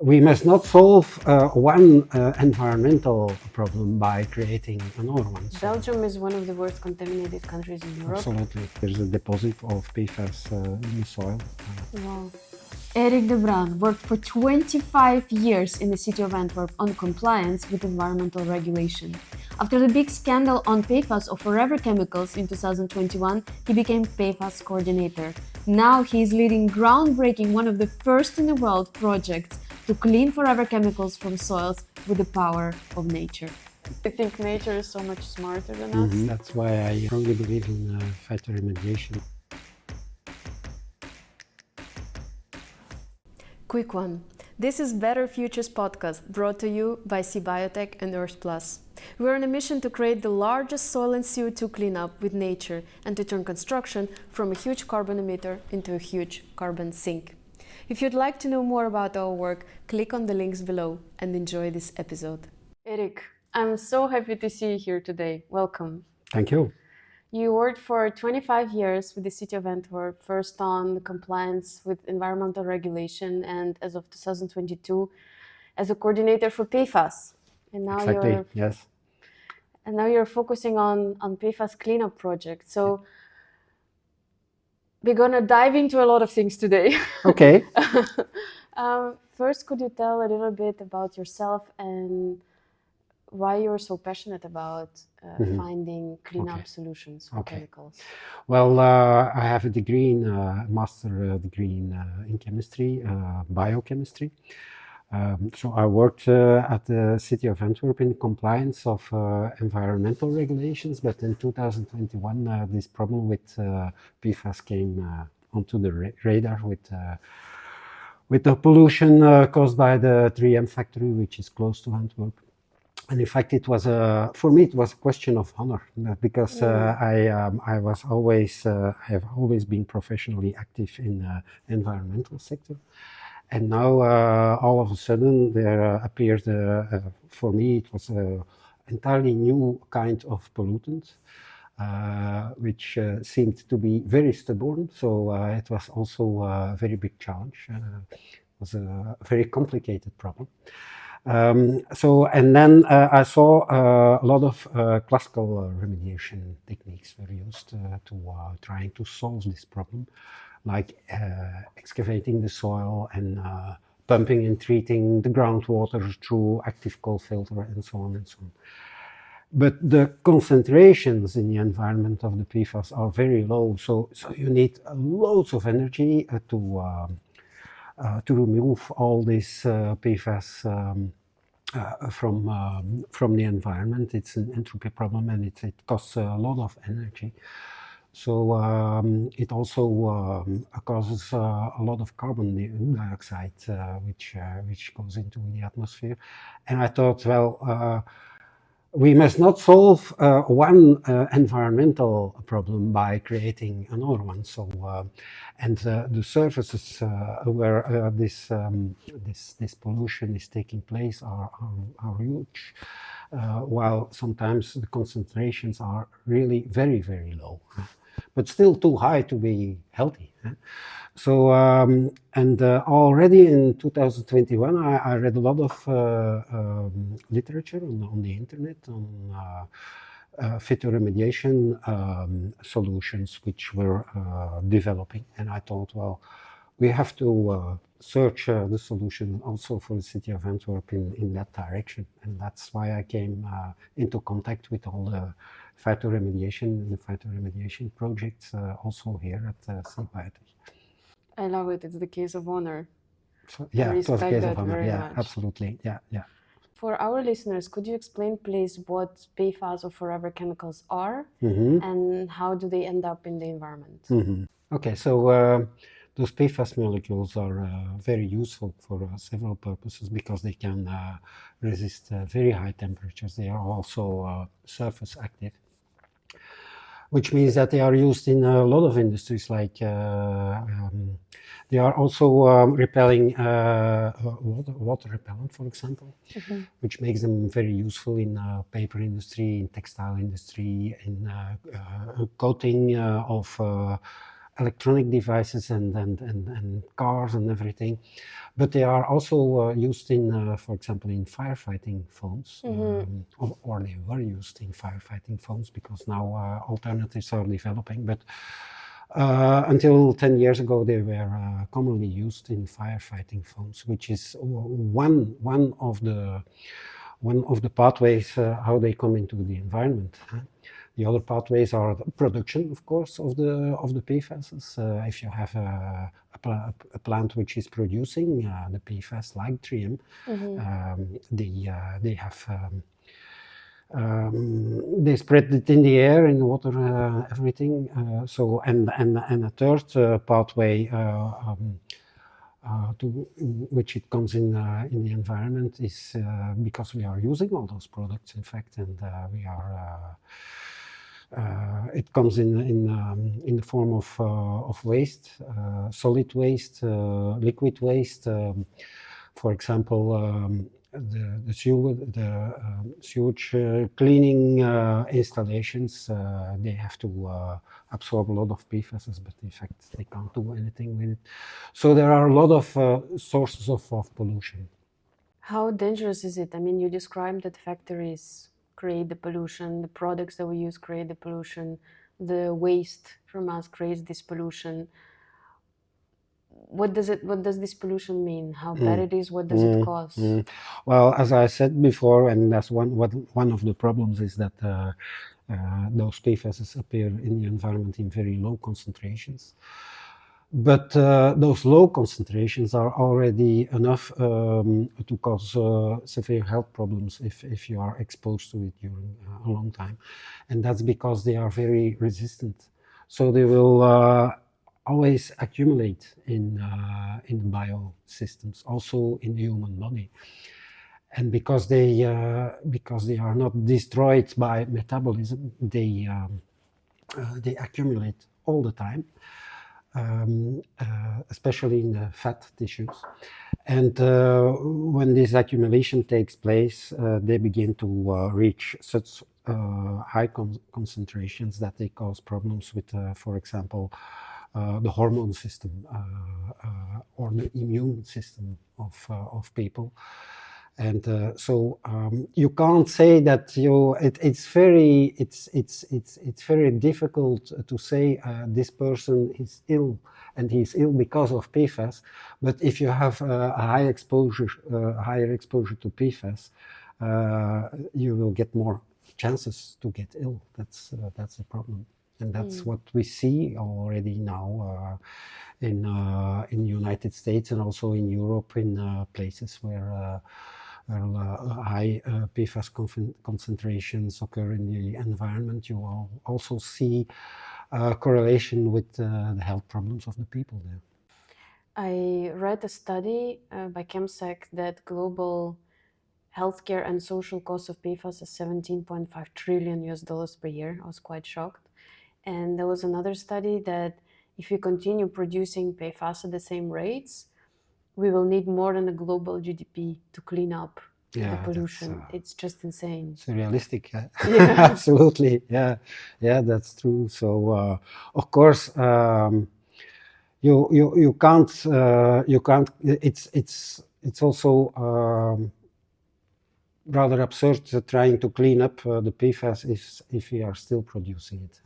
we must not solve one environmental problem by creating another one. So Belgium is one of the worst contaminated countries in Europe. Absolutely. There's a deposit of PFAS in the soil. Wow. Erik De Bruyn worked for 25 years in the city of Antwerp on compliance with environmental regulation. After the big scandal on PFAS or forever chemicals in 2021, he became PFAS Coordinator. Now he is leading groundbreaking, one of the first in the world projects to clean forever chemicals from soils with the power of nature. I think nature is so much smarter than us. That's why I strongly believe in phytoremediation. Quick one. This is Better Futures podcast, brought to you by C-biotech and Earth Plus. We are on a mission to create the largest soil and CO2 cleanup with nature and to turn construction from a huge carbon emitter into a huge carbon sink. If you'd like to know more about our work, click on the links below and enjoy this episode. Erik, I'm so happy to see you here today. Welcome. Thank you. You worked for 25 years with the city of Antwerp, first on the compliance with environmental regulation and as of 2022 as a coordinator for PFAS. And now yes. And now you're focusing on PFAS cleanup projects. So we're going to dive into a lot of things today. Okay. First, could you tell a little bit about yourself and why you're so passionate about finding cleanup solutions for chemicals? Well, I have a degree master degree in chemistry, biochemistry. So I worked at the city of Antwerp in compliance of environmental regulations, but in 2021 this problem with PFAS came onto the radar with the pollution caused by the 3M factory, which is close to Antwerp. And in fact, it was for me it was a question of honor because I have always been professionally active in the environmental sector. And now, all of a sudden, there appeared, for me, it was an entirely new kind of pollutant, which seemed to be very stubborn. So it was also a very big challenge. It was a very complicated problem. And then I saw a lot of classical remediation techniques were used to trying to solve this problem, like excavating the soil and pumping and treating the groundwater through active coal filter and so on and so on. But the concentrations in the environment of the PFAS are very low, so you need loads of energy to remove all this PFAS from the environment. It's an entropy problem and it costs a lot of energy. So it also causes a lot of carbon dioxide, which goes into the atmosphere. And I thought, well, we must not solve one environmental problem by creating another one. So, and the surfaces where this pollution is taking place are huge, while sometimes the concentrations are really very, very low, but still too high to be healthy. So, already in 2021, I read a lot of literature on the internet on phytoremediation solutions which were developing. And I thought, well, we have to search the solution also for the city of Antwerp in that direction. And that's why I came into contact with all the phytoremediation projects also here at C-biotech. I love it. It's the case of honor. So, yeah, it was a case of honor. Yeah, absolutely. Yeah, yeah. For our listeners, could you explain, please, what PFAS or forever chemicals are and how do they end up in the environment? Okay, so those PFAS molecules are very useful for several purposes because they can resist very high temperatures. They are also surface active, which means that they are used in a lot of industries, like they are also repelling water repellent, for example, which makes them very useful in paper industry, in textile industry, in coating of electronic devices and cars and everything. But they are also used in, for example, in firefighting foams, or they were used in firefighting foams because now alternatives are developing. But until 10 years ago, they were commonly used in firefighting foams, which is one of the pathways how they come into the environment. The other pathways are the production, of course, of the PFAS. If you have a plant which is producing the PFAS, like 3M, they have they spread it in the air, in the water, everything. So and a third pathway to which it comes in the environment is because we are using all those products, in fact, and we are. It comes in the form of waste, solid waste, liquid waste. For example, the sewage cleaning installations, they have to absorb a lot of PFAS, but in fact they can't do anything with it. So there are a lot of sources of pollution. How dangerous is it? I mean, you described that factories create the pollution, the products that we use create the pollution, the waste from us creates this pollution. What does this pollution mean? How bad it is? What does it cause? Well, as I said before, and that's one of the problems is that those PFAS appear in the environment in very low concentrations. But those low concentrations are already enough to cause severe health problems if you are exposed to it during a long time. And that's because they are very resistant. So they will always accumulate in biosystems, also in the human body. And because they are not destroyed by metabolism, they accumulate all the time. Especially in the fat tissues. And when this accumulation takes place, they begin to reach such high concentrations that they cause problems with, for example, the hormone system or the immune system of people. And so you can't say that it's very difficult to say this person is ill and he's ill because of PFAS. But if you have a higher exposure to PFAS, you will get more chances to get ill. That's the problem, and that's what we see already now in the United States and also in Europe, in places where high PFAS concentrations occur in the environment. You will also see correlation with the health problems of the people there. I read a study by ChemSec that global healthcare and social costs of PFAS is $17.5 trillion per year. I was quite shocked. And there was another study that if we continue producing PFAS at the same rates, we will need more than a global GDP to clean up the pollution. It's just insane. Surrealistic. Yeah. Absolutely. Yeah, that's true. So of course you can't. It's also rather absurd trying to clean up the PFAS if we are still producing it.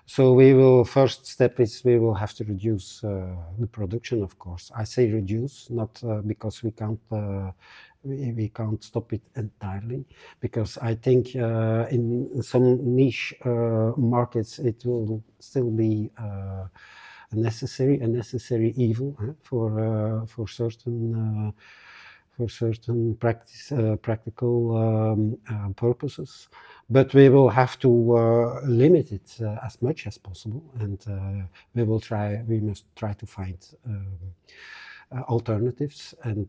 So first step is we will have to reduce the production, of course. I say reduce, not because we can't stop it entirely, because I think in some niche markets it will still be a necessary evil for certain practical purposes, but we will have to limit it as much as possible, and we must try to find alternatives, and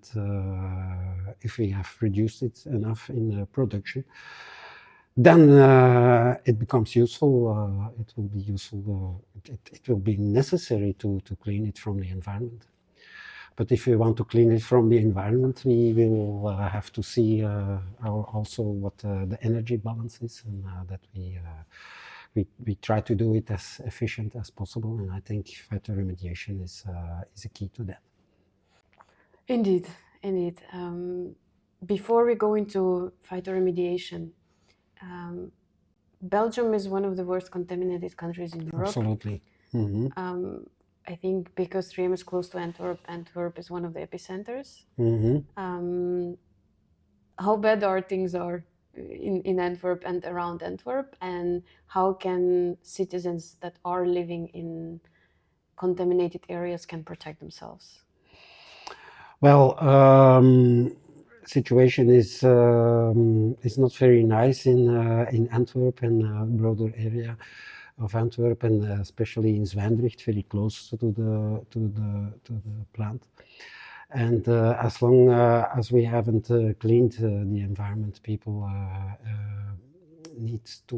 if we have reduced it enough in production, then it becomes useful. It will be useful. It will be necessary to clean it from the environment. But if we want to clean it from the environment, we will have to see also what the energy balance is, and that we we try to do it as efficient as possible, and I think phytoremediation is a key to that. Indeed, indeed. Before we go into phytoremediation, Belgium is one of the worst contaminated countries in Europe. Absolutely. Mm-hmm. I think because 3M is close to Antwerp, Antwerp is one of the epicenters. Mm-hmm. How bad are things in Antwerp and around Antwerp, and how can citizens that are living in contaminated areas can protect themselves? Well, situation is not very nice in Antwerp and broader area of Antwerp, and especially in Zwijndrecht, very close to the plant. And as long as we haven't cleaned the environment, people need to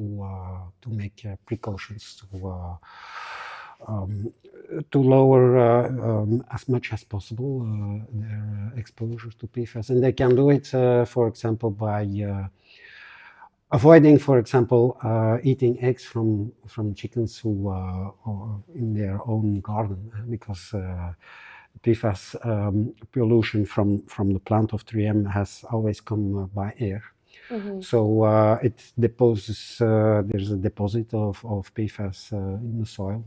make precautions to lower as much as possible their exposure to PFAS. And they can do it, for example, by avoiding, for example, eating eggs from chickens who are in their own garden, because PFAS pollution from the plant of 3M has always come by air. Mm-hmm. So it deposes, there's a deposit of PFAS in the soil,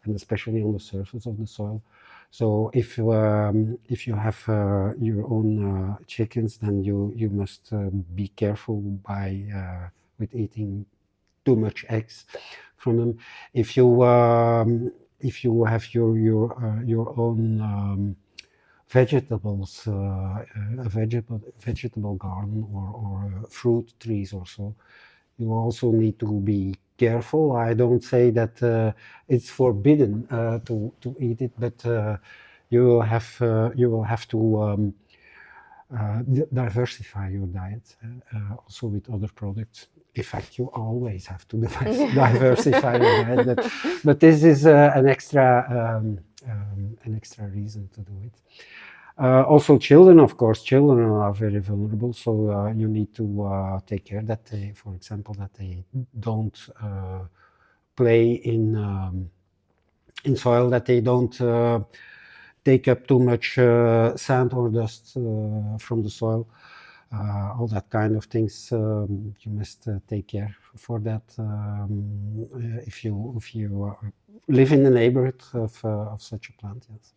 and especially on the surface of the soil. So if you have your own chickens, then you must be careful with eating too much eggs from them. If you have your own vegetables, a vegetable garden or fruit trees or so, you also need to be careful. I don't say that it's forbidden to eat it, but you will have to diversify your diet also with other products. In fact, you always have to diversify your diet, but this is an extra reason to do it. Also, children, of course, children are very vulnerable, so you need to take care that they, for example, that they don't play in soil, that they don't take up too much sand or dust from the soil. All that kind of things, you must take care for that if you live in the neighborhood of such a plant. Yes.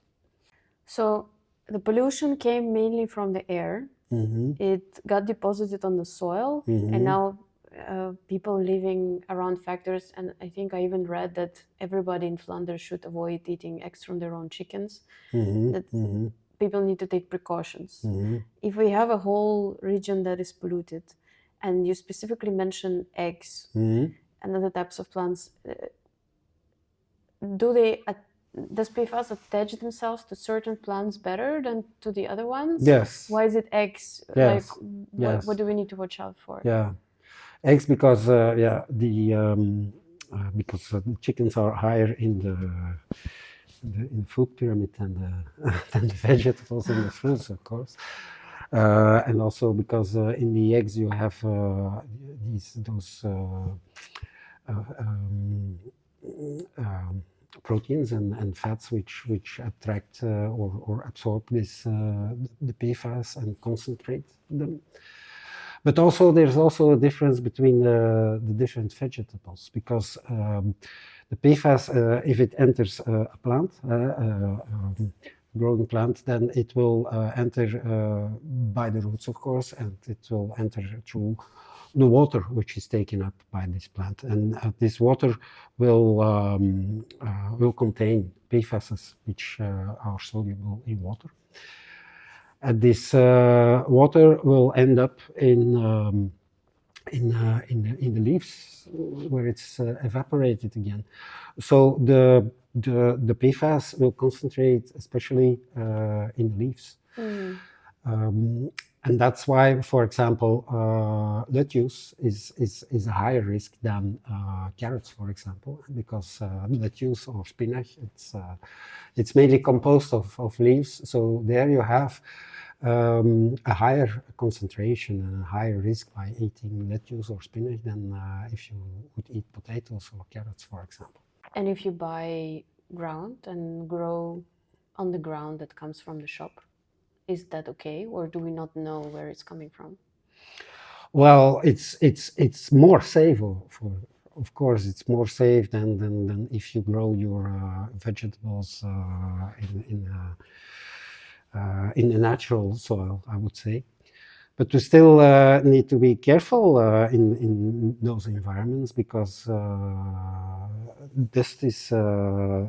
So the pollution came mainly from the air. Mm-hmm. It got deposited on the soil, mm-hmm. and now people living around factories, and I think I even read that everybody in Flanders should avoid eating eggs from their own chickens. Mm-hmm. That mm-hmm. people need to take precautions. Mm-hmm. If we have a whole region that is polluted, and you specifically mention eggs mm-hmm. and other types of plants, does PFAS attach themselves to certain plants better than to the other ones? Yes. Why is it eggs? Yes. Like, what do we need to watch out for? Yeah, eggs because because the chickens are higher in the food pyramid than the vegetables and the fruits, of course. And also because in the eggs you have those proteins and fats which attract or absorb the PFAS and concentrate them. But also there's also a difference between the different vegetables, because the PFAS, if it enters a plant, growing plant, then it will enter by the roots, of course, and it will enter through the water which is taken up by this plant, and this water will contain PFAS which are soluble in water. And this water will end up in the leaves where it's evaporated again. So the PFAS will concentrate especially in the leaves. Mm. And that's why, for example, lettuce is a higher risk than carrots, for example, because lettuce or spinach, it's mainly composed of leaves. So there you have a higher concentration and a higher risk by eating lettuce or spinach than if you would eat potatoes or carrots, for example. And if you buy ground and grow on the ground that comes from the shop, is that okay, or do we not know where it's coming from? Well, it's more safe of course it's more safe than if you grow your vegetables in a natural soil, I would say. But we still need to be careful in those environments because dust is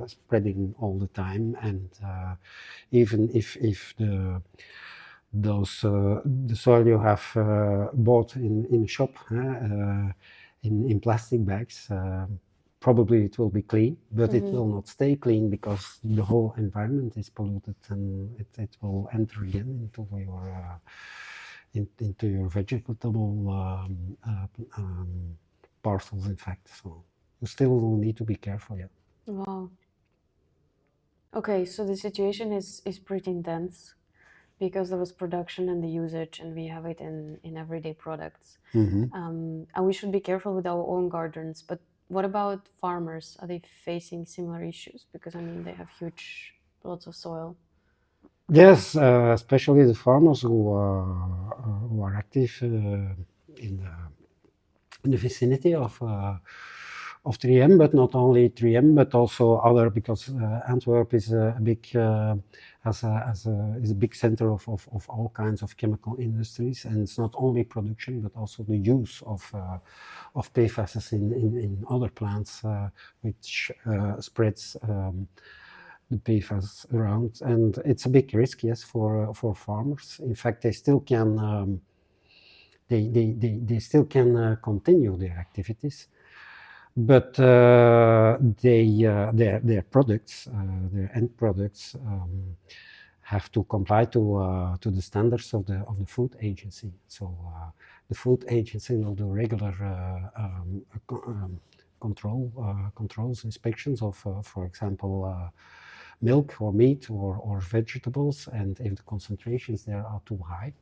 spreading all the time, and even if the soil you have bought in a shop in plastic bags, probably it will be clean, but it will not stay clean because the whole environment is polluted, and it will enter again into your vegetable parcels, in fact. So you still need to be careful, yeah. Wow. Okay, so the situation is pretty intense because there was production and the usage, and we have it in everyday products. And we should be careful with our own gardens. But what about farmers? Are they facing similar issues? Because I mean, they have huge lots of soil. Yes, especially the farmers who are active in the vicinity of 3M, but not only 3M, but also other, because Antwerp is a big is a big center of all kinds of chemical industries, and it's not only production but also the use of PFAS in other plants, which spreads the PFAS around, and it's a big risk, yes, for farmers. In fact, they still can they still can continue their activities, but their products, their end products, have to comply to the standards of the food agency. So the food agency will do regular controls, inspections of, for example, milk or meat or vegetables, and if the concentrations there are too high,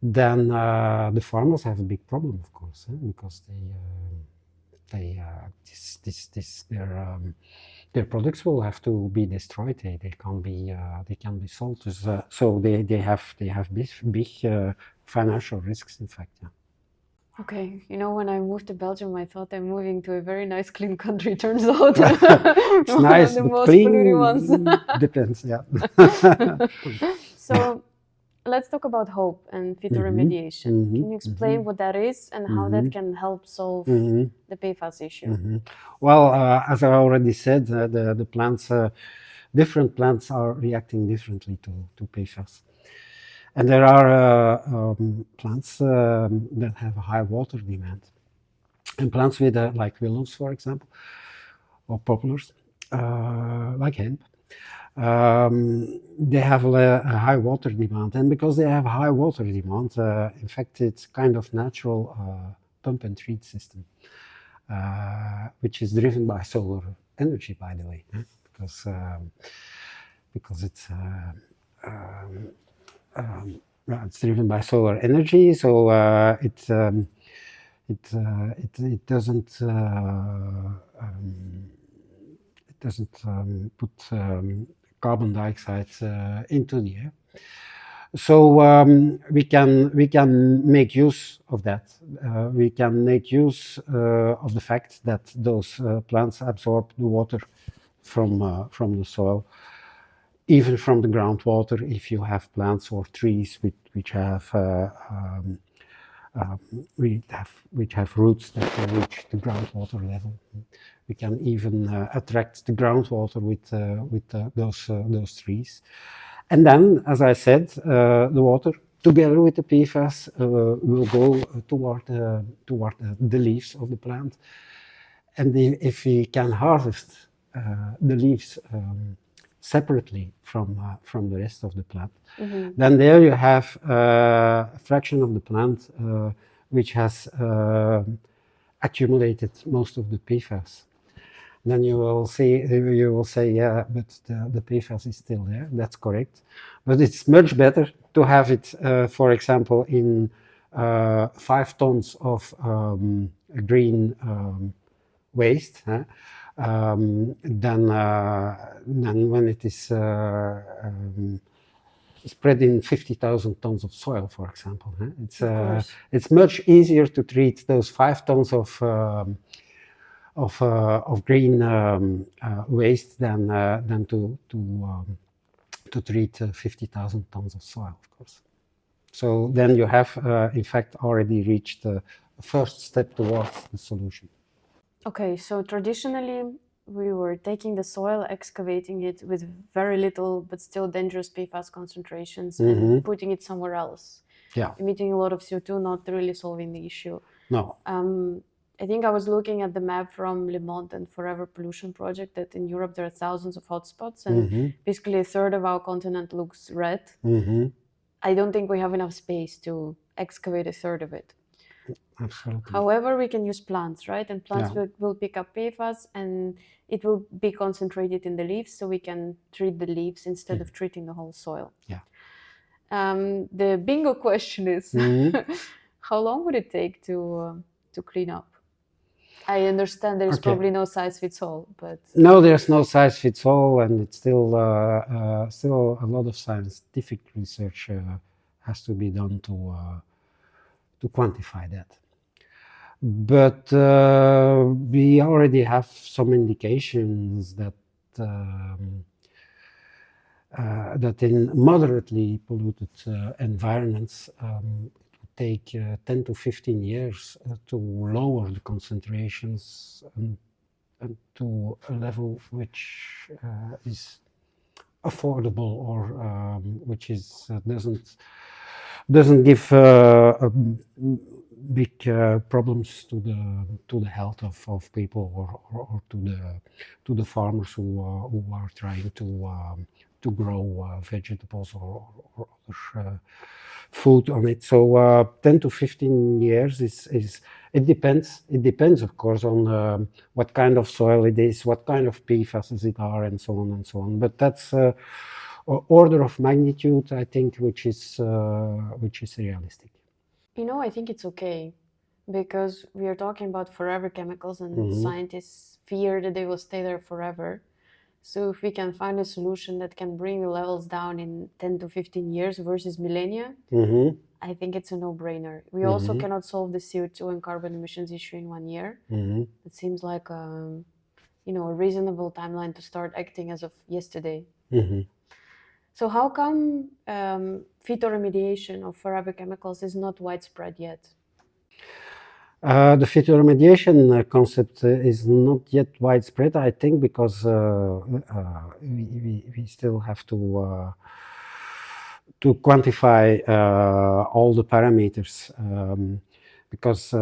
then the farmers have a big problem, of course, because their products will have to be destroyed. They can't be sold. So they have big financial risks, in fact. Yeah. Okay, you know, when I moved to Belgium, I thought I'm moving to a very nice, clean country. Turns out it's nice, the but most clean polluted ones. depends. Yeah. So let's talk about hope and phytoremediation. Can you explain what that is and how that can help solve the PFAS issue? Well, as I already said, the plants, different plants are reacting differently to PFAS. And there are plants that have a high water demand. And plants with, like willows, for example, or poplars, like hemp, they have a high water demand. And because they have high water demand, in fact, it's kind of natural pump and treat system, which is driven by solar energy, by the way, because it's driven by solar energy, so it doesn't put carbon dioxide into the air. So we can make use of that. We can make use of the fact that those plants absorb the water from the soil, even from the groundwater, if you have plants or trees which have roots that can reach the groundwater level. We can even attract the groundwater with those trees. And then, as I said, the water, together with the PFAS, will go toward the leaves of the plant. And if we can harvest the leaves separately from the rest of the plant, then there you have a fraction of the plant which has accumulated most of the PFAS. Then you will say, yeah, but the PFAS is still there. That's correct, but it's much better to have it, for example, in 5 tons of green waste, then when it is spread in 50,000 tons of soil, for example. It's much easier to treat those 5 tons of green waste than to treat 50,000 tons of soil, of course. So then you have, in fact, already reached the first step towards the solution. Okay, so traditionally we were taking the soil, excavating it with very little but still dangerous PFAS concentrations and putting it somewhere else. Yeah. Emitting a lot of CO2, not really solving the issue. No. I think I was looking at the map from Le Monde and Forever Pollution Project that in Europe there are thousands of hotspots and basically a third of our continent looks red. I don't think we have enough space to excavate a third of it. Absolutely. However, we can use plants, right? And plants will pick up PFAS and it will be concentrated in the leaves, so we can treat the leaves instead of treating the whole soil. Yeah. The bingo question is, how long would it take to clean up? I understand there's probably no size fits all, but... No, there's no size fits all, and it's still a lot of scientific research has to be done to quantify that. But we already have some indications that that in moderately polluted environments, it would take 10 to 15 years to lower the concentrations and to a level which is affordable or which is doesn't give big problems to the health of people or to the farmers who are trying to grow vegetables or other food on it. So 10 to 15 years is it depends of course on what kind of soil it is, what kind of PFAS it are, and so on and so on. But that's order of magnitude, I think, which is realistic. You know, I think it's okay, because we are talking about forever chemicals and scientists fear that they will stay there forever. So if we can find a solution that can bring the levels down in 10 to 15 years versus millennia, I think it's a no-brainer. We also cannot solve the CO2 and carbon emissions issue in 1 year. It seems like a reasonable timeline to start acting as of yesterday. So how come phytoremediation of forever chemicals is not widespread yet? The phytoremediation concept is not yet widespread, I think, because we still have to quantify all the parameters, because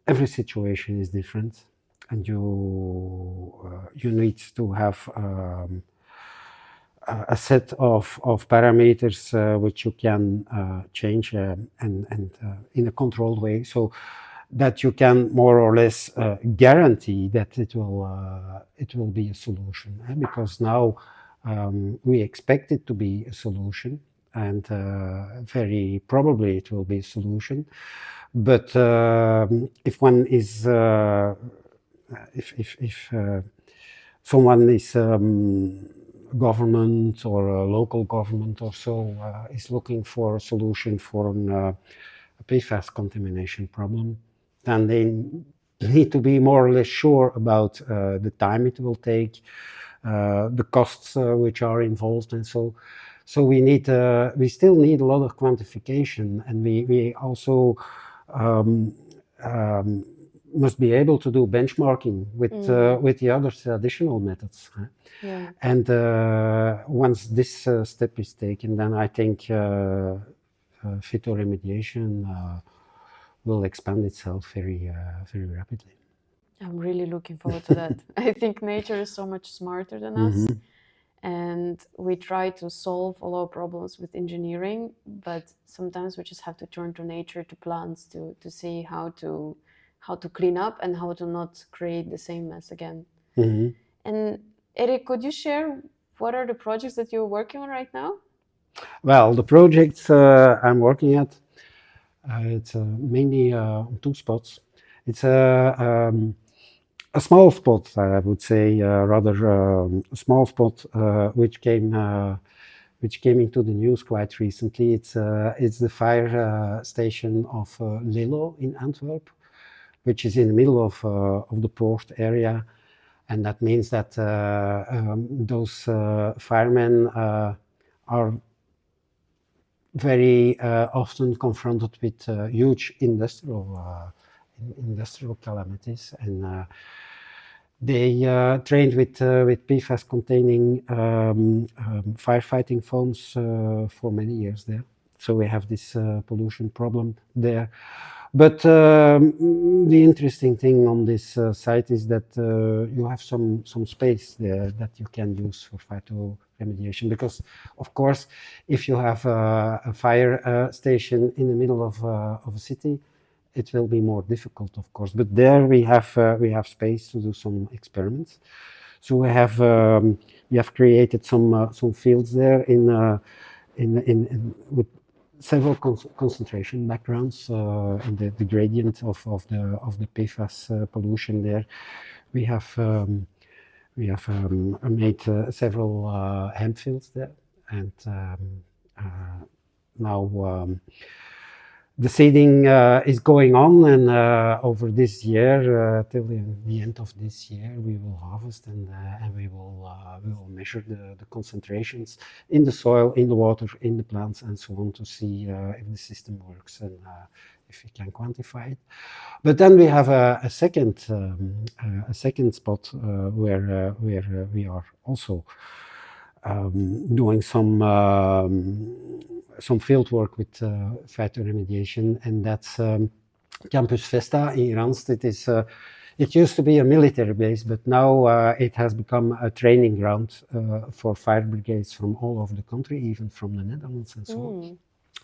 every situation is different, and you need to have a set of parameters which you can change and in a controlled way, so that you can more or less guarantee that it will be a solution. Because now we expect it to be a solution, and very probably it will be a solution. But if one is if someone is government or a local government or so is looking for a solution for a PFAS contamination problem, then they need to be more or less sure about the time it will take, the costs which are involved, and so we still need a lot of quantification, and we also must be able to do benchmarking with the other traditional methods. And once this step is taken, then I think phytoremediation will expand itself very rapidly. I'm really looking forward to that. I think nature is so much smarter than us, and we try to solve all our problems with engineering, but sometimes we just have to turn to nature, to plants, to see how to clean up and how to not create the same mess again. And Erik, could you share what are the projects that you're working on right now? Well, the projects I'm working at, it's mainly on two spots. It's a small spot, I would say, rather a small spot, which came into the news quite recently. It's the fire station of Lillo in Antwerp, which is in the middle of the port area, and that means that those firemen are very often confronted with huge industrial calamities, and they trained with PFAS containing firefighting foams for many years there. So we have this pollution problem there. But the interesting thing on this site is that you have some space there that you can use for phytoremediation, because of course if you have a fire station in the middle of a city, it will be more difficult, of course. But there we have space to do some experiments. So we have created some fields there in with several concentration backgrounds in the gradient of the PFAS pollution there. We have made several hemp fields there, and now the seeding is going on, and over this year, till the end of this year, we will harvest, and we will measure the concentrations in the soil, in the water, in the plants, and so on, to see if the system works and if we can quantify it. But then we have a second spot where we are also doing some field work with phytoremediation, and that's Campus Vesta in Randstad. It used to be a military base, but now it has become a training ground for fire brigades from all over the country, even from the Netherlands and so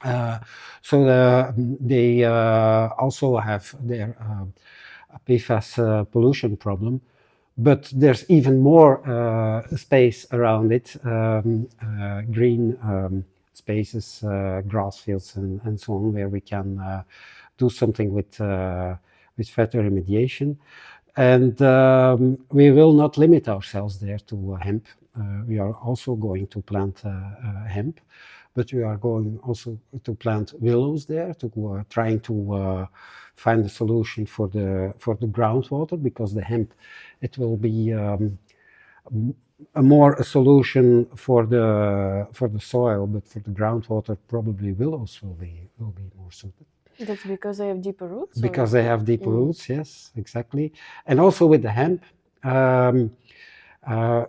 on. So they also have their PFAS pollution problem, but there's even more space around it, green spaces, grass fields, and so on, where we can do something with phytoremediation. And we will not limit ourselves there to hemp. We are also going to plant hemp, but we are going also to plant willows there, to trying to find a solution for the groundwater, because the hemp, it will be a solution for the soil, but for the groundwater, probably willows will be more suited. That's because they have deeper roots? Because they have deeper roots, yes, exactly. And also with the hemp,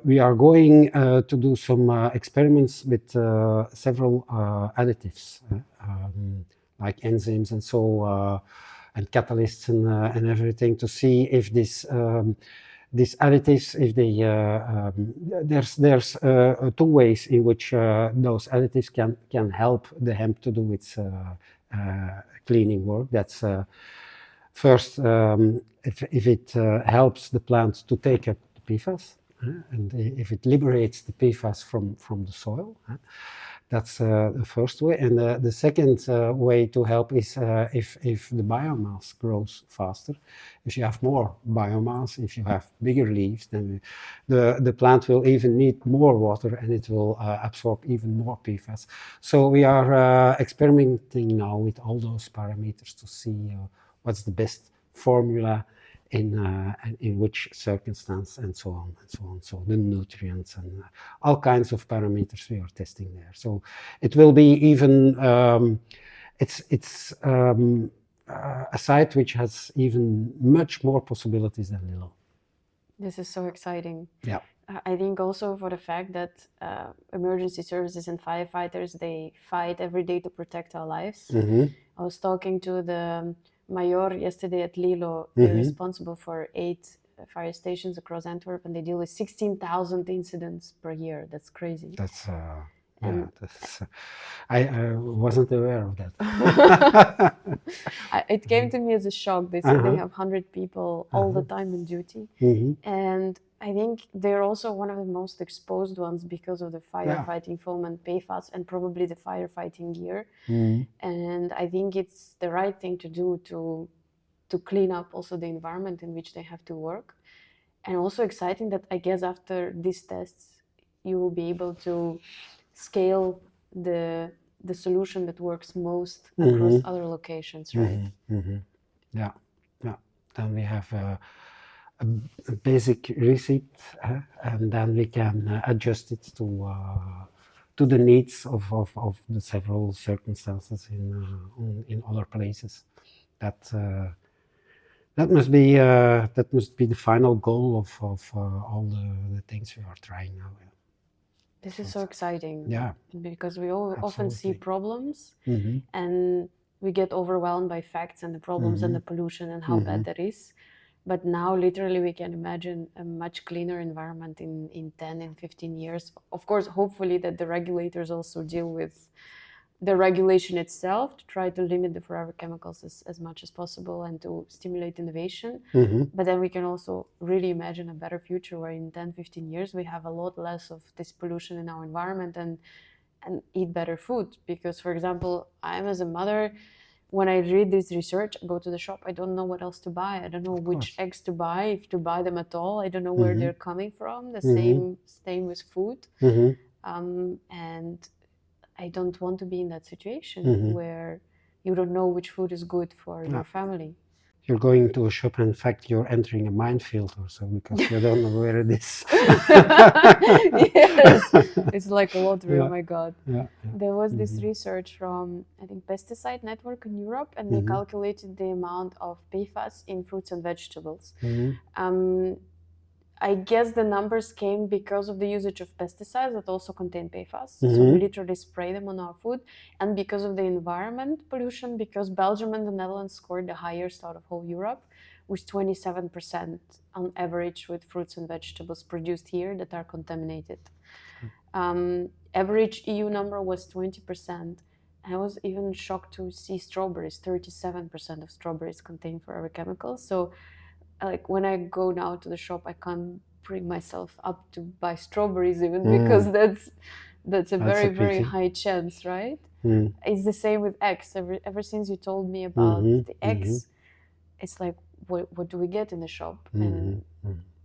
we are going to do some experiments with several additives, like enzymes and so, and catalysts and everything, to see if these additives, if they there's two ways in which those additives can help the hemp to do its cleaning work. That's first, if it helps the plant to take up the PFAS, and if it liberates the PFAS from the soil. That's the first way. And the second way to help is if the biomass grows faster. If you have more biomass, if you have bigger leaves, then the plant will even need more water, and it will absorb even more PFAS. So we are experimenting now with all those parameters to see what's the best formula in which circumstance, and so on and so on. So the nutrients and all kinds of parameters we are testing there. So it will be even it's a site which has even much more possibilities than Lillo. This is so exciting. Yeah. I think also for the fact that emergency services and firefighters, they fight every day to protect our lives. I was talking to the Mayor yesterday at Lillo. They're responsible for 8 fire stations across Antwerp, and they deal with 16,000 incidents per year. That's crazy. That's Yeah, And I wasn't aware of that. it came to me as a shock. They said they have 100 people all the time in duty. And I think they're also one of the most exposed ones because of the firefighting foam and PFAS and probably the firefighting gear. And I think it's the right thing to do to clean up also the environment in which they have to work. And also exciting that I guess after these tests, you will be able to scale the solution that works most across other locations, right? Yeah, yeah. Then we have a basic receipt, and then we can adjust it to the needs of the several circumstances in other places. That must be the final goal of all the things we are trying now. Yeah. This is so exciting. Yeah, because we often see absolutely. problems and we get overwhelmed by facts and the problems and the pollution and how bad that is. But now literally we can imagine a much cleaner environment in 10 and 15 years. Of course, hopefully that the regulators also deal with the regulation itself to try to limit the forever chemicals as much as possible and to stimulate innovation. But then we can also really imagine a better future where in 10, 15 years we have a lot less of this pollution in our environment and eat better food. Because, for example, I'm as a mother, when I read this research, I go to the shop, I don't know what else to buy. I don't know which eggs to buy, if to buy them at all. I don't know where they're coming from. The same with food. And I don't want to be in that situation where you don't know which food is good for your family. You're going to a shop and in fact you're entering a minefield or so because you don't know where it is. Yes, it's like a lottery. Oh my God. There was this research from, I think, Pesticide Network in Europe, and they calculated the amount of PFAS in fruits and vegetables. I guess the numbers came because of the usage of pesticides that also contain PFAS. So we literally spray them on our food. And because of the environment pollution, because Belgium and the Netherlands scored the highest out of whole Europe, with 27% on average with fruits and vegetables produced here that are contaminated. Average EU number was 20%. I was even shocked to see strawberries. 37% of strawberries contain forever chemicals. So like when I go now to the shop, I can't bring myself up to buy strawberries even because that's a very, very high chance, right? It's the same with eggs. Ever since you told me about the eggs, it's like, what do we get in the shop? And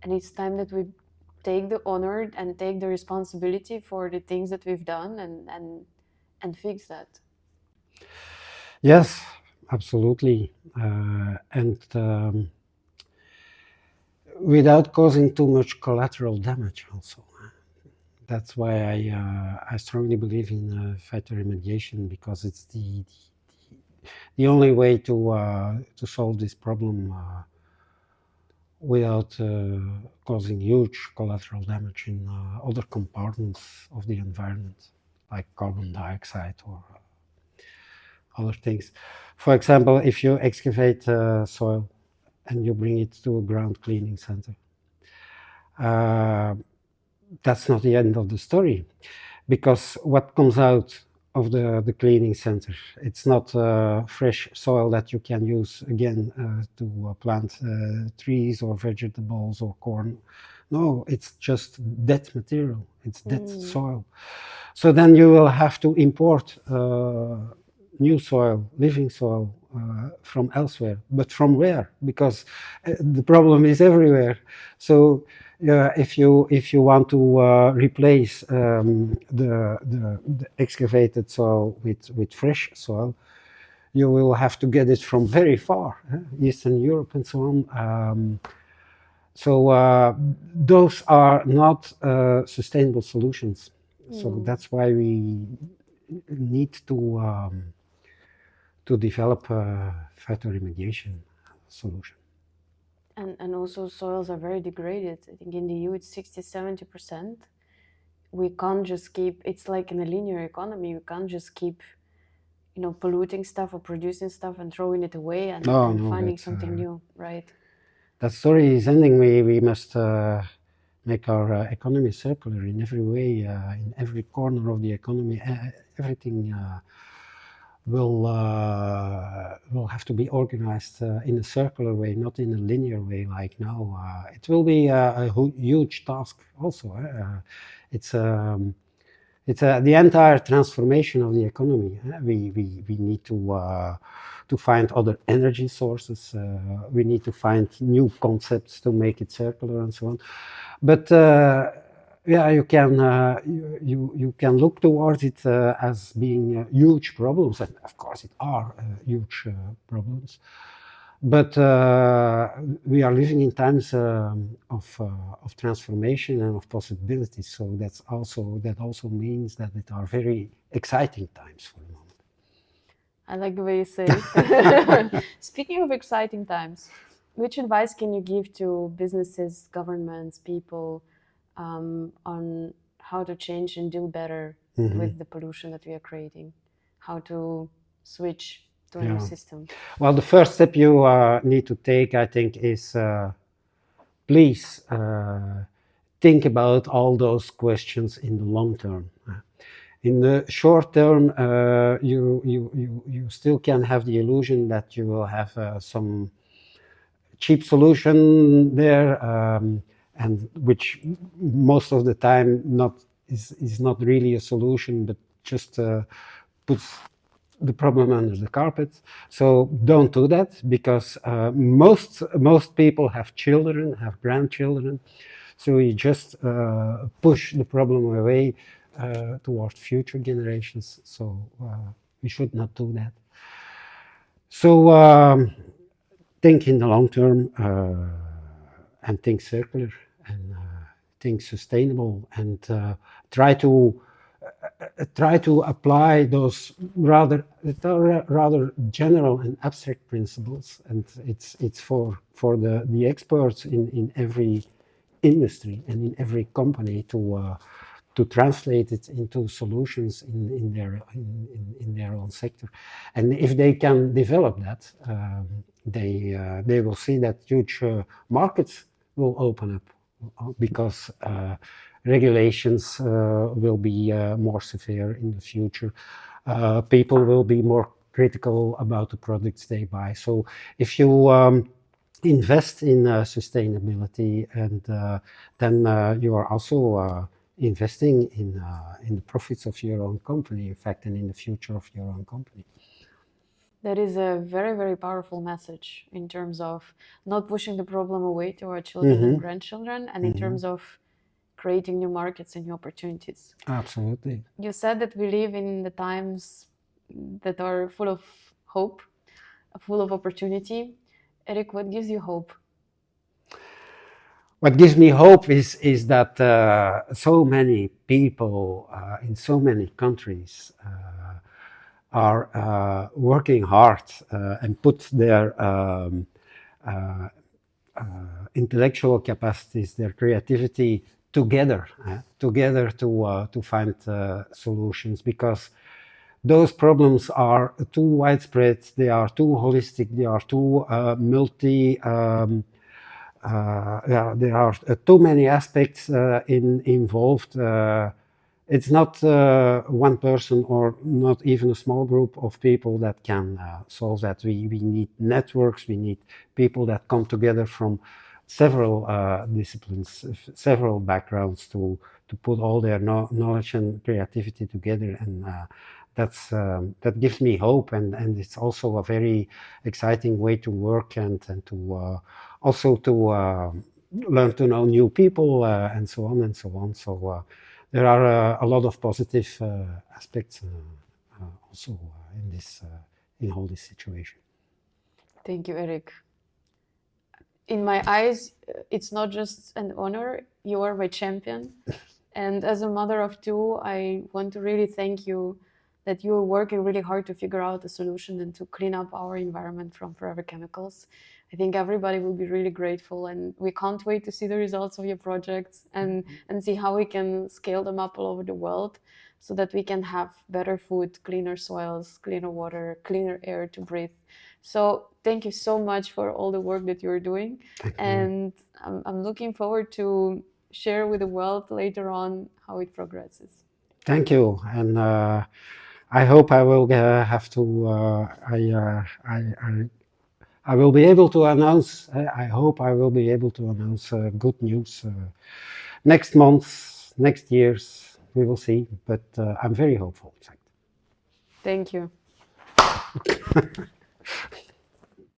it's time that we take the honor and take the responsibility for the things that we've done and fix that. Yes, absolutely. Without causing too much collateral damage also. That's why I strongly believe in phytoremediation, because it's the only way to solve this problem without causing huge collateral damage in other compartments of the environment, like carbon dioxide or other things. For example, if you excavate soil and you bring it to a ground cleaning center, that's not the end of the story, because what comes out of the cleaning center, it's not fresh soil that you can use again to plant trees or vegetables or corn. No, it's just dead material, it's dead soil. So then you will have to import new soil, living soil from elsewhere. But from where? Because the problem is everywhere. So if you want to replace the excavated soil with fresh soil, you will have to get it from very far, Eastern Europe and so on. So those are not sustainable solutions. So that's why we need to develop a phytoremediation solution. And also soils are very degraded. I think in the EU it's 60-70%. We can't just keep, it's like in a linear economy, we can't just keep, polluting stuff or producing stuff and throwing it away and finding something new, right? That story is ending. We must make our economy circular in every way, in every corner of the economy. Everything will have to be organized in a circular way, not in a linear way like now. It will be a huge task also. It's the entire transformation of the economy. We need to find other energy sources. We need to find new concepts to make it circular and so on. But yeah, you can look towards it as being huge problems, and of course it are huge problems. But we are living in times of transformation and of possibilities. So that also means that it are very exciting times for the moment. I like the way you say it. Speaking of exciting times, which advice can you give to businesses, governments, people on how to change and deal better with the pollution that we are creating? How to switch to a new system? Well, the first step you need to take, I think, is please think about all those questions in the long term. In the short term, you still can have the illusion that you will have some cheap solution there, and which most of the time is not really a solution, but just puts the problem under the carpet. So don't do that, because most people have children, have grandchildren. So you just push the problem away towards future generations. So we should not do that. So think in the long term and think circular and think sustainable, and try to apply those rather general and abstract principles. And it's for the experts in every industry and in every company to translate it into solutions in their own sector. And if they can develop that, they will see that huge markets will open up, because regulations will be more severe in the future. People will be more critical about the products they buy. So if you invest in sustainability, and then you are also investing in the profits of your own company, in fact, and in the future of your own company. That is a very, very powerful message in terms of not pushing the problem away to our children and grandchildren, and in terms of creating new markets and new opportunities. Absolutely. You said that we live in the times that are full of hope, full of opportunity. Erik, what gives you hope? What gives me hope is that so many people in so many countries are working hard and put their intellectual capacities, their creativity together to find solutions, because those problems are too widespread, they are too holistic, they are too multi. There are too many aspects involved. It's not one person or not even a small group of people that can solve that. We need networks, we need people that come together from several disciplines, several backgrounds to put all their knowledge and creativity together, and that gives me hope, and it's also a very exciting way to work, and to also to learn to know new people, and so on and so on. So there are a lot of positive aspects also in all this situation. Thank you, Erik. In my eyes, it's not just an honor, you are my champion. And as a mother of two, I want to really thank you that you are working really hard to figure out a solution and to clean up our environment from forever chemicals. I think everybody will be really grateful, and we can't wait to see the results of your projects and see how we can scale them up all over the world, so that we can have better food, cleaner soils, cleaner water, cleaner air to breathe. So thank you so much for all the work that you're doing. And I'm looking forward to share with the world later on how it progresses. Thank you, and I hope I will have to. I will be able to announce. I hope I will be able to announce good news next month, next years. We will see, but I'm very hopeful. Thank you.